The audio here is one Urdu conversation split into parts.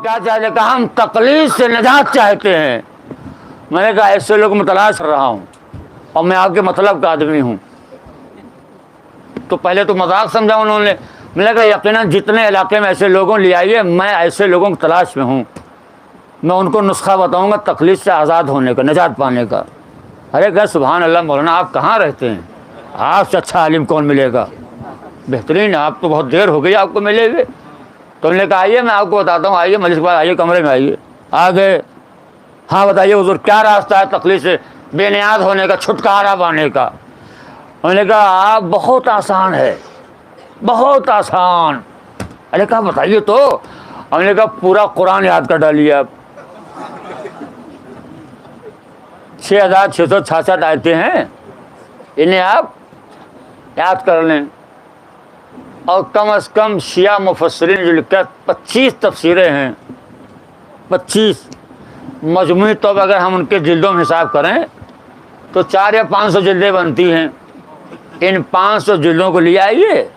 کیا چاہتے کہ ہم تقلید سے نجات چاہتے ہیں. میں نے کہا ایسے لوگ میں تلاش کر رہا ہوں اور میں آپ کے مطلب کا آدمی ہوں. تو پہلے تو مذاق سمجھا انہوں نے. میں نے کہا یقیناً جتنے علاقے میں ایسے لوگوں لے آئیے, میں ایسے لوگوں کی تلاش میں ہوں. میں ان کو نسخہ بتاؤں گا تقلید سے آزاد ہونے کا, نجات پانے کا. ارے کہ سبحان اللہ مولانا آپ کہاں رہتے ہیں, آپ سے اچھا عالم کون ملے گا, بہترین, آپ تو بہت دیر ہو گئی آپ کو ملے ہوئے. تو انہوں نے کہا آئیے میں آپ کو بتاتا ہوں, آئیے مجلس کے بعد آئیے, کمرے میں آئیے. آ گئے. ہاں بتائیے حضور کیا راستہ ہے تقلید سے بے نیاز ہونے کا, چھٹکارا پانے کا. انہوں نے کہا آپ بہت آسان ہے, بہت آسان. ارے کہا بتائیے تو. ہم نے کہا پورا قرآن یاد کر ڈالیے آپ. 6666 آیتیں ہیں, انہیں آپ یاد کر لیں. اور کم از کم شیعہ مفسرین جو لکھا 25 تفسیریں ہیں, 25 مجموعی طور پر اگر ہم ان کے جلدوں میں حساب کریں تو 400 یا 500 جلدیں بنتی ہیں. ان 500 جلدوں کو لے آئیے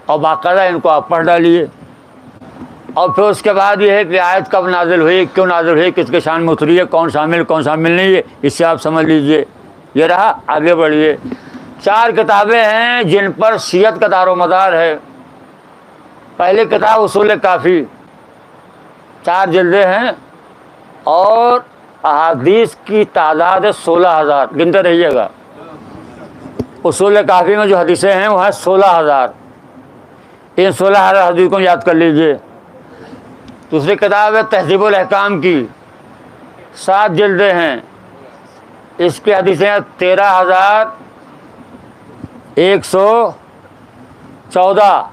اور باقاعدہ ان کو آپ پڑھ ڈالیے. اور پھر اس کے بعد یہ ہے کہ آیت کب نازل ہوئی, کیوں نازل ہوئی, کس کے شان میں اتری ہے, کون شامل نہیں ہے, اس سے آپ سمجھ لیجئے. یہ رہا, آگے بڑھیے. 4 کتابیں ہیں جن پر شیعت کا دار و مدار ہے. پہلی کتاب اصول کافی, 4 جلدیں ہیں اور احادیث کی تعداد ہے 16,000. گنتے رہیے گا. اصول کافی میں جو حدیثیں ہیں وہ ہیں 16,000. ان 16,000 حدیث کو یاد کر لیجئے. دوسری کتاب ہے تہذیب الاحکام کی, 7 جلدیں ہیں. اس کی حدیثیں 13,114,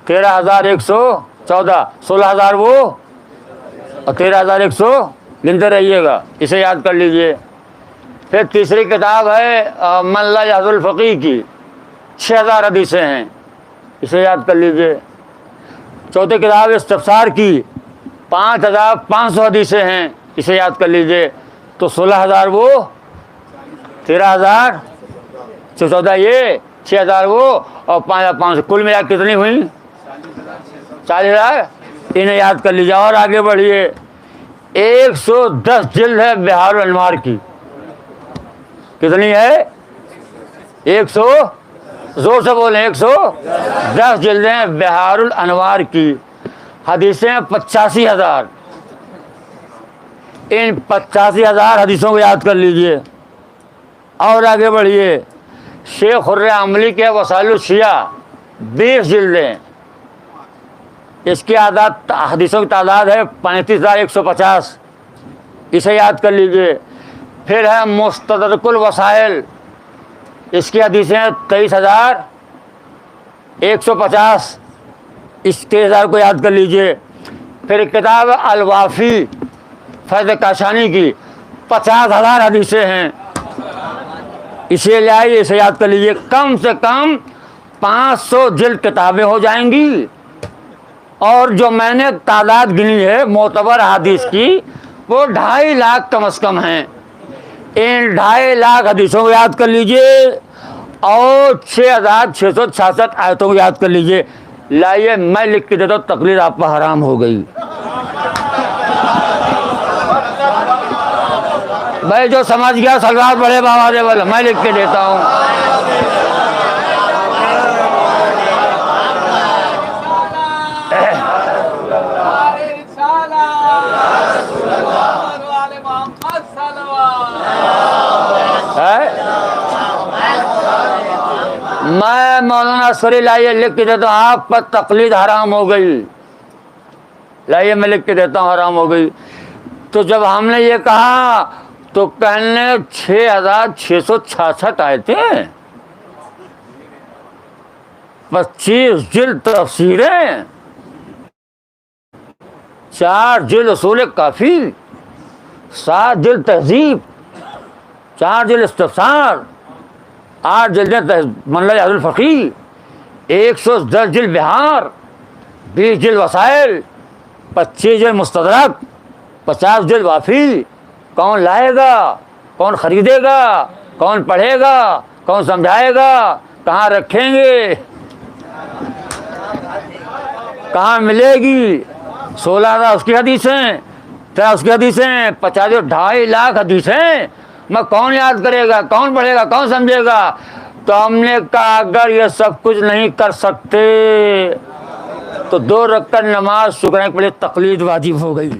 13,114, 16,000 وہ اور 13,100, گنتے رہیے گا, اسے یاد کر لیجئے. پھر تیسری کتاب ہے من لا یحض الفقیہ کی, 6,000 حدیثیں ہیں, اسے یاد کر لیجئے. چوتھی کتاب استفسار کی, 5,500 حدیثیں ہیں, اسے یاد کر لیجئے. تو 16,000 وہ, 13,014 یہ, 6,000 وہ اور 5,500, کل ملا کتنی ہوئی, 40,000. انہیں یاد کر لیجیے. اور آگے بڑھیے. 110 جلد ہے بہار الانوار کی. کتنی ہے, 100, زور سے بولیں, 110 جلدیں بہار الانوار کی. حدیثیں 85,000. ان 85,000 حدیثوں کو یاد کر لیجئے. اور آگے بڑھیے. شیخ خرِ عملی کے وسائل الشیعہ 20 جلدیں. اس کی حدیثوں کی تعداد ہے 35,150. اسے یاد کر لیجئے. پھر ہے مستدرک الوسائل, اس کی حدیثیں 23,150. اس 23,000 کو یاد کر لیجئے. پھر ایک کتاب ہے الوافی فیض کاشانی کی, 50,000 حدیثیں ہیں, اسے لے آئیے, اسے یاد کر لیجئے. کم سے کم 500 جلد کتابیں ہو جائیں گی. اور جو میں نے تعداد گنی ہے معتبر حدیث کی وہ 2.5 لاکھ کم از کم ہیں. ان 2.5 لاکھ حدیثوں کو یاد کر لیجئے اور 6,666 آیتوں کو یاد کر لیجئے. لائیے میں لکھ کے دیتا ہوں, تقلید آپ پر حرام ہو گئی. بھائی جو سمجھ گیا سلوات پڑھے بابا دے والا, میں لکھ کے دیتا ہوں. میں مولانا سری لائیے لکھ کے دیتا ہوں, آپ پر تقلید حرام ہو گئی. لائیے میں لکھ کے دیتا ہوں حرام ہو گئی. تو جب ہم نے یہ کہا تو کہنے 6,666 آیتیں, 25 جلد تفسیریں, 4 جلد اصول کافی, 7 جلد تہذیب, 4 جلد استفسار, 8 جلد من لا یحض الفقیہ, 110 جلد بہار, 20 جلد وسائل, 25 جلد مستدرک, 50 جلد وافی. کون لائے گا, کون خریدے گا, کون پڑھے گا, کون سمجھائے گا, کہاں رکھیں گے, کہاں ملے گی, 16,000 اس کی حدیثیں، پھر اس کی حدیثیں 50 2.5 لاکھ حدیثیں، میں کون یاد کرے گا، کون پڑھے گا، کون سمجھے گا؟ تو ہم نے کہا اگر یہ سب کچھ نہیں کر سکتے تو 2 رکعت نماز شکرانے کے لیے تقلید واجب ہو گئی۔